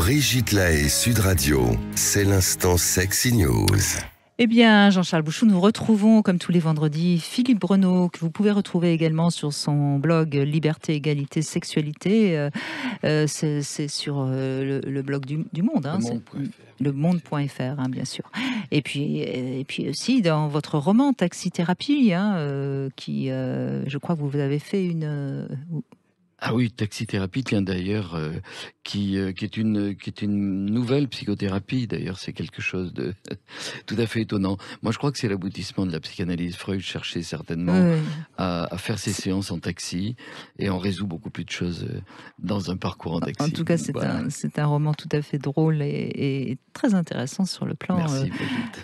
Brigitte Lahaie, Sud Radio, c'est l'instant Sexy News. Eh bien, Jean-Charles Bouchou, nous retrouvons, comme tous les vendredis, Philippe Breneau, que vous pouvez retrouver également sur son blog Liberté, Égalité, Sexualité. C'est sur le blog du Monde. Hein, le monde.fr, hein, bien sûr. Et puis aussi dans votre roman Taxithérapie, hein, qui, je crois que vous avez fait une... Ah oui, Taxithérapie, tiens d'ailleurs, qui est une nouvelle psychothérapie. D'ailleurs, c'est quelque chose de tout à fait étonnant. Moi, je crois que c'est l'aboutissement de la psychanalyse. Freud cherchait certainement à faire ses séances en taxi, et on résout beaucoup plus de choses dans un parcours en taxi. En tout cas, c'est un roman tout à fait drôle et très intéressant sur le plan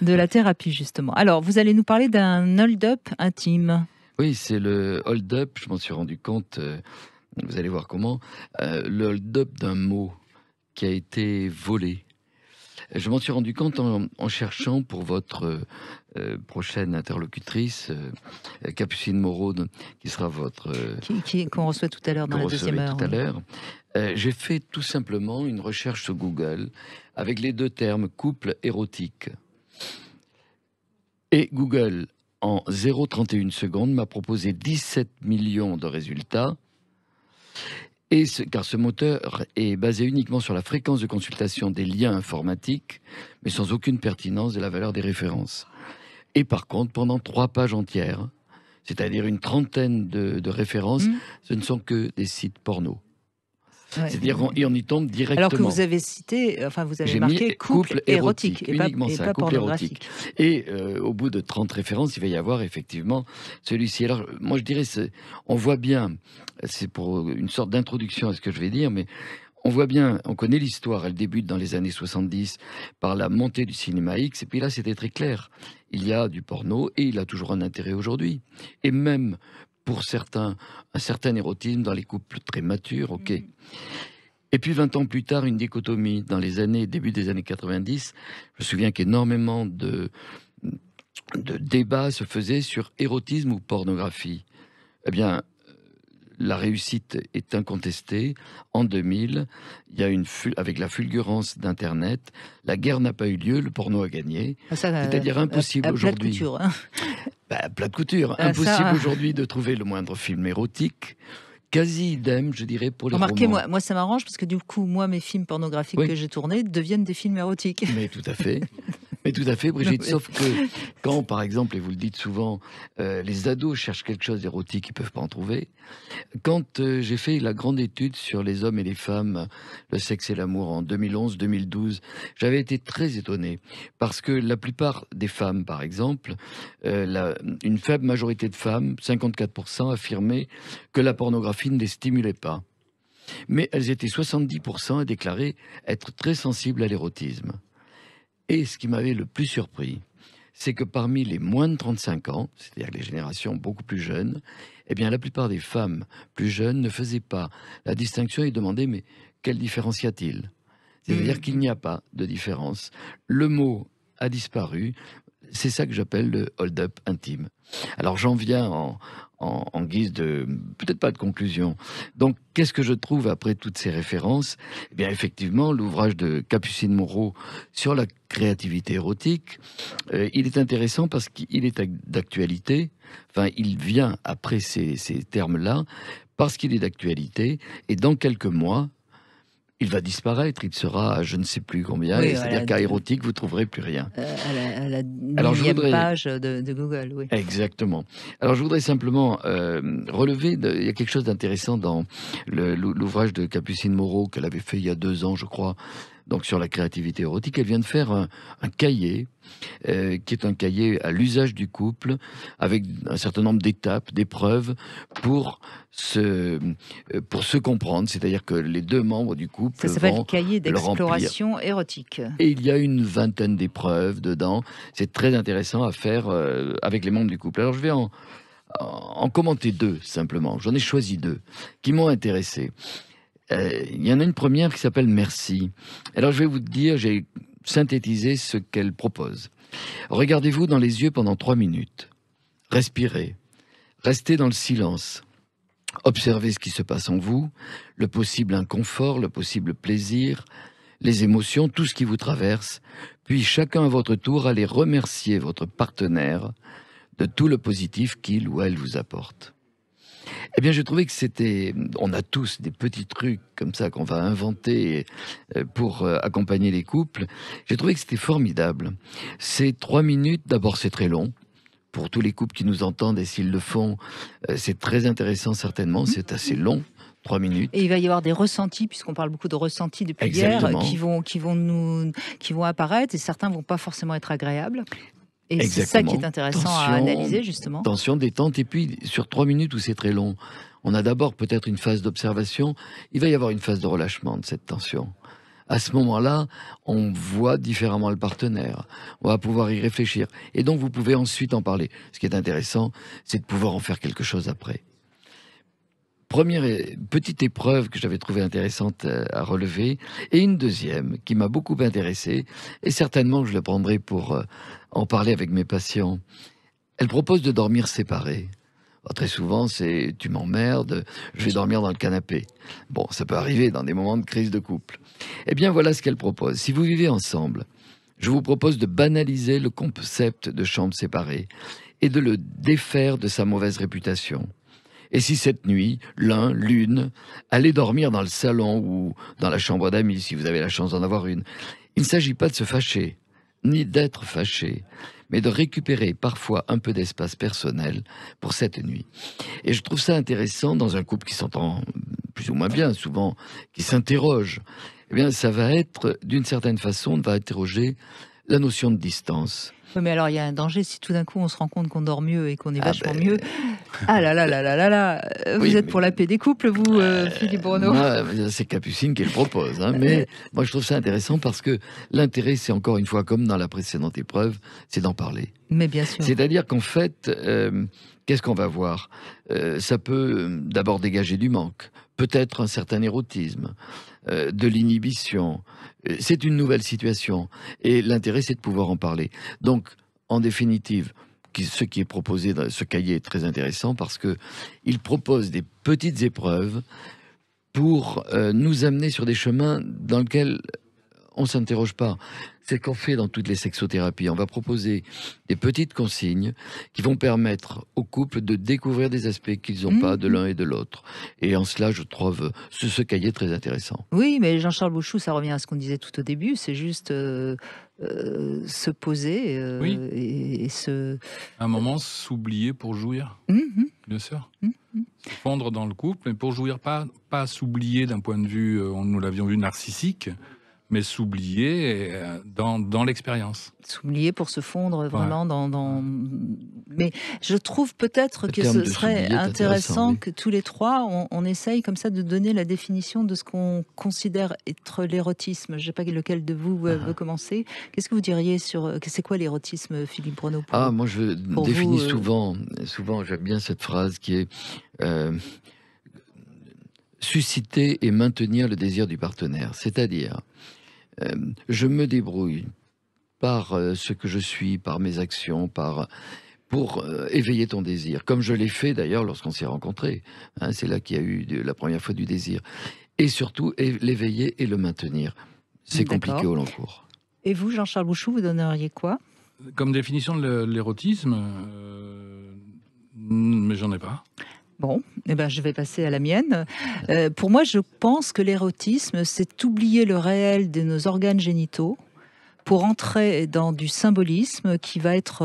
de la thérapie, justement. Alors, vous allez nous parler d'un hold-up intime. Oui, c'est le hold-up, je m'en suis rendu compte... vous allez voir comment, le hold-up d'un mot qui a été volé. Je m'en suis rendu compte en cherchant pour votre prochaine interlocutrice, Capucine Moreau, qui sera votre... qu'on reçoit tout à l'heure dans la deuxième heure. Tout à l'heure. J'ai fait tout simplement une recherche sur Google avec les deux termes couple érotique. Et Google, en 0,31 secondes, m'a proposé 17 millions de résultats. Car ce moteur est basé uniquement sur la fréquence de consultation des liens informatiques, mais sans aucune pertinence de la valeur des références. Et par contre, pendant 3 pages entières, c'est-à-dire une trentaine de références, ce ne sont que des sites porno. Ouais. C'est-à-dire qu'on y tombe directement. Alors que vous avez cité, enfin vous avez marqué couple érotique, uniquement et ça, pas couple pornographique. Et au bout de 30 références, il va y avoir effectivement celui-ci. Alors moi je dirais, on voit bien, c'est pour une sorte d'introduction à ce que je vais dire, mais on voit bien, on connaît l'histoire, elle débute dans les années 70 par la montée du cinéma X, et puis là c'était très clair. Il y a du porno et il a toujours un intérêt aujourd'hui. Et même pour certains, un certain érotisme dans les couples très matures, ok. Et puis 20 ans plus tard, une dichotomie dans les années, début des années 90. Je me souviens qu'énormément de débats se faisaient sur érotisme ou pornographie. Eh bien, la réussite est incontestée. En 2000, il y a avec la fulgurance d'Internet, la guerre n'a pas eu lieu, le porno a gagné. C'est-à-dire impossible aujourd'hui. Plat de couture, hein. Plat de couture. Impossible aujourd'hui de trouver le moindre film érotique. Quasi idem, je dirais, pour les romans. Moi, ça m'arrange parce que du coup, mes films pornographiques que j'ai tournés deviennent des films érotiques. Mais tout à fait. Mais tout à fait, Brigitte, sauf que quand, par exemple, et vous le dites souvent, les ados cherchent quelque chose d'érotique, ils ne peuvent pas en trouver. Quand j'ai fait la grande étude sur les hommes et les femmes, le sexe et l'amour en 2011-2012, j'avais été très étonné parce que la plupart des femmes, par exemple, une faible majorité de femmes, 54%, affirmaient que la pornographie ne les stimulait pas. Mais elles étaient 70% à déclarer être très sensibles à l'érotisme. Et ce qui m'avait le plus surpris, c'est que parmi les moins de 35 ans, c'est-à-dire les générations beaucoup plus jeunes, eh bien la plupart des femmes plus jeunes ne faisaient pas la distinction et demandaient mais quelle différence y a-t-il ? C'est-à-dire qu'il n'y a pas de différence. Le mot a disparu. C'est ça que j'appelle le hold-up intime. Alors j'en viens en guise de, peut-être pas de conclusion. Donc qu'est-ce que je trouve après toutes ces références ? Eh bien effectivement, l'ouvrage de Capucine Moreau sur la créativité érotique, il est intéressant parce qu'il est d'actualité. Enfin, il vient après ces termes-là parce qu'il est d'actualité. Et dans quelques mois, il va disparaître, il sera à je ne sais plus combien, oui, c'est-à-dire qu'à érotique, vous ne trouverez plus rien. À la millième page de Google, oui. Exactement. Alors je voudrais simplement relever, il y a quelque chose d'intéressant dans l'ouvrage de Capucine Moreau, qu'elle avait fait il y a 2 ans, je crois, donc sur la créativité érotique. Elle vient de faire un cahier, qui est un cahier à l'usage du couple, avec un certain nombre d'étapes, d'épreuves, pour se comprendre. C'est-à-dire que les 2 membres du couple ça s'appelle le cahier d'exploration érotique. Et il y a une vingtaine d'épreuves dedans. C'est très intéressant à faire avec les membres du couple. Alors je vais en commenter 2, simplement. J'en ai choisi 2 qui m'ont intéressé. Il y en a une première qui s'appelle « Merci ». Alors je vais vous dire, j'ai synthétisé ce qu'elle propose. Regardez-vous dans les yeux pendant 3 minutes. Respirez. Restez dans le silence. Observez ce qui se passe en vous, le possible inconfort, le possible plaisir. les émotions, tout ce qui vous traverse, puis chacun à votre tour allez remercier votre partenaire de tout le positif qu'il ou elle vous apporte. Eh bien, j'ai trouvé que c'était... On a tous des petits trucs comme ça qu'on va inventer pour accompagner les couples. J'ai trouvé que c'était formidable. Ces 3 minutes, d'abord, c'est très long. Pour tous les couples qui nous entendent, et s'ils le font, c'est très intéressant certainement. C'est assez long. 3 minutes. Et il va y avoir des ressentis, puisqu'on parle beaucoup de ressentis depuis hier, qui vont apparaître, et certains vont pas forcément être agréables. Et c'est ça qui est intéressant à analyser, justement. Tension, détente, et puis sur 3 minutes où c'est très long, on a d'abord peut-être une phase d'observation, il va y avoir une phase de relâchement de cette tension. À ce moment-là, on voit différemment le partenaire, on va pouvoir y réfléchir, et donc vous pouvez ensuite en parler. Ce qui est intéressant, c'est de pouvoir en faire quelque chose après. Première petite épreuve que j'avais trouvée intéressante à relever, et une deuxième qui m'a beaucoup intéressé, et certainement je le prendrai pour en parler avec mes patients. Elle propose de dormir séparés. Alors, très souvent, c'est « tu m'emmerdes, je vais dormir dans le canapé ». Bon, ça peut arriver dans des moments de crise de couple. Eh bien, voilà ce qu'elle propose. Si vous vivez ensemble, je vous propose de banaliser le concept de chambre séparée et de le défaire de sa mauvaise réputation. Et si cette nuit, l'une, allait dormir dans le salon ou dans la chambre d'amis, si vous avez la chance d'en avoir une, il ne s'agit pas de se fâcher, ni d'être fâché, mais de récupérer parfois un peu d'espace personnel pour cette nuit. Et je trouve ça intéressant dans un couple qui s'entend plus ou moins bien, souvent, qui s'interroge. Eh bien, ça va être, d'une certaine façon, on va interroger la notion de distance. Oui, mais alors il y a un danger si tout d'un coup on se rend compte qu'on dort mieux et qu'on est vachement mieux. Ah là là là là là là. Vous êtes pour la paix des couples, vous, Philippe Bruno? C'est Capucine qui le propose. Hein, mais moi, je trouve ça intéressant parce que l'intérêt, c'est encore une fois, comme dans la précédente épreuve, c'est d'en parler. Mais bien sûr. C'est-à-dire qu'en fait, qu'est-ce qu'on va voir? Ça peut d'abord dégager du manque, peut-être un certain érotisme, de l'inhibition. C'est une nouvelle situation. Et l'intérêt, c'est de pouvoir en parler. Donc, en définitive, ce qui est proposé dans ce cahier est très intéressant parce qu'il propose des petites épreuves pour nous amener sur des chemins dans lesquels on ne s'interroge pas. C'est ce qu'on fait dans toutes les sexothérapies. On va proposer des petites consignes qui vont permettre aux couples de découvrir des aspects qu'ils n'ont pas de l'un et de l'autre. Et en cela, je trouve ce cahier très intéressant. Oui, mais Jean-Charles Bouchou, ça revient à ce qu'on disait tout au début, c'est juste se poser et se... Un moment, s'oublier pour jouir, bien sûr. Se fondre dans le couple, mais pour jouir, pas s'oublier d'un point de vue, nous l'avions vu, narcissique, mais s'oublier dans l'expérience. S'oublier pour se fondre vraiment dans... Mais je trouve peut-être que ce serait intéressant que tous les trois, on essaye comme ça de donner la définition de ce qu'on considère être l'érotisme. Je ne sais pas lequel de vous veut commencer. Qu'est-ce que vous diriez sur... C'est quoi l'érotisme, Philippe Bruno? Moi je définis souvent, j'aime bien cette phrase qui est... susciter et maintenir le désir du partenaire. C'est-à-dire... je me débrouille par ce que je suis, par mes actions, pour éveiller ton désir. Comme je l'ai fait d'ailleurs lorsqu'on s'est rencontrés. Hein, c'est là qu'il y a eu la première fois du désir. Et surtout, l'éveiller et le maintenir. C'est compliqué au long cours. Et vous, Jean-Charles Bouchou, vous donneriez quoi? Comme définition de l'érotisme, mais j'en ai pas. Bon, je vais passer à la mienne. Pour moi, je pense que l'érotisme, c'est oublier le réel de nos organes génitaux pour entrer dans du symbolisme qui va être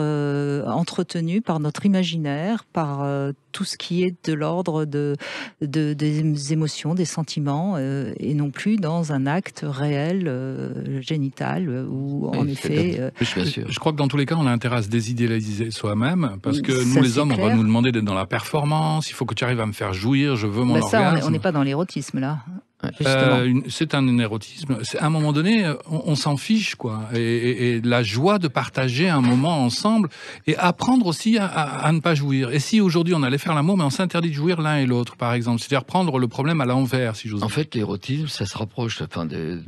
entretenu par notre imaginaire, par tout ce qui est de l'ordre des émotions, des sentiments, et non plus dans un acte réel, génital, où en effet... Je crois que dans tous les cas, on a intérêt à se désidéaliser soi-même, parce que nous les hommes, on va nous demander d'être dans la performance, il faut que tu arrives à me faire jouir, je veux mon orgasme. Ça, on n'est pas dans l'érotisme, là. C'est un érotisme. À un moment donné, on s'en fiche, quoi. Et la joie de partager un moment ensemble et apprendre aussi à ne pas jouir. Et si aujourd'hui on allait faire l'amour, mais on s'interdit de jouir l'un et l'autre, par exemple, c'est-à-dire prendre le problème à l'envers, si j'ose dire. En fait, l'érotisme, ça se rapproche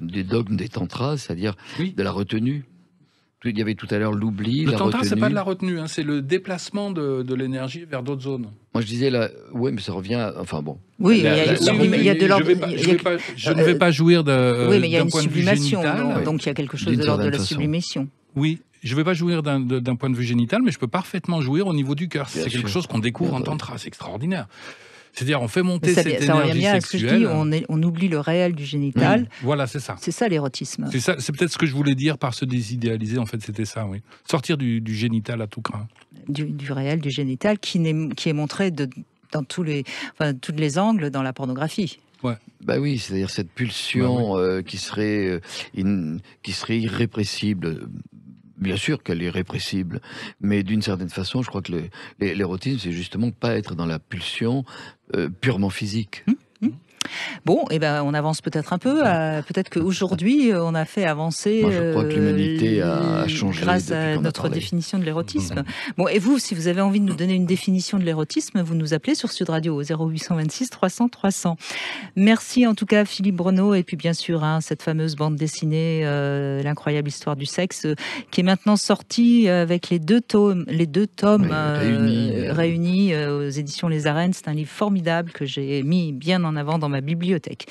des dogmes des tantras, c'est-à-dire de la retenue. Il y avait tout à l'heure l'oubli, Le la tantra, retenue. c'est pas de la retenue, hein, c'est le déplacement de l'énergie vers d'autres zones. Moi, je disais, oui, mais ça revient enfin bon. Oui, La- il y a la- une la sublim- il y a de l'ordre. Je ne vais pas jouir Oui, mais il y a d'un une point de vue sublimation, génital. donc il y a quelque chose D'une de l'ordre de certaine la façon. sublimation. Oui, je ne vais pas jouir d'un point de vue génital, mais je peux parfaitement jouir au niveau du cœur. Bien C'est quelque sûr. chose qu'on découvre Bien en sûr. tantra, c'est extraordinaire. C'est-à-dire, on fait monter Mais cette ça revient énergie bien à ce que je dis, sexuelle. on oublie le réel du génital. Voilà, c'est ça. C'est ça l'érotisme. C'est ça, c'est peut-être ce que je voulais dire par se désidéaliser. En fait, c'était ça, oui. Sortir du génital à tout craint. Du réel, du génital, qui est montré dans tous les angles dans la pornographie. Bah oui, c'est-à-dire cette pulsion qui serait irrépressible. Bien sûr qu'elle est répressible, mais d'une certaine façon, je crois que l'érotisme, c'est justement pas être dans la pulsion purement physique. Bon, eh ben, on avance peut-être un peu. Peut-être qu'aujourd'hui, on a fait avancer. Moi, je crois que l'humanité a changé grâce depuis à qu'on a notre parlé. définition de l'érotisme. Bon, et vous, si vous avez envie de nous donner une définition de l'érotisme, vous nous appelez sur Sud Radio au 0826 300 300. Merci en tout cas Philippe Breneau, et puis bien sûr cette fameuse bande dessinée, l'incroyable histoire du sexe, qui est maintenant sortie avec les deux tomes réunis aux éditions Les Arènes. C'est un livre formidable que j'ai mis bien en avant dans ma bibliothèque.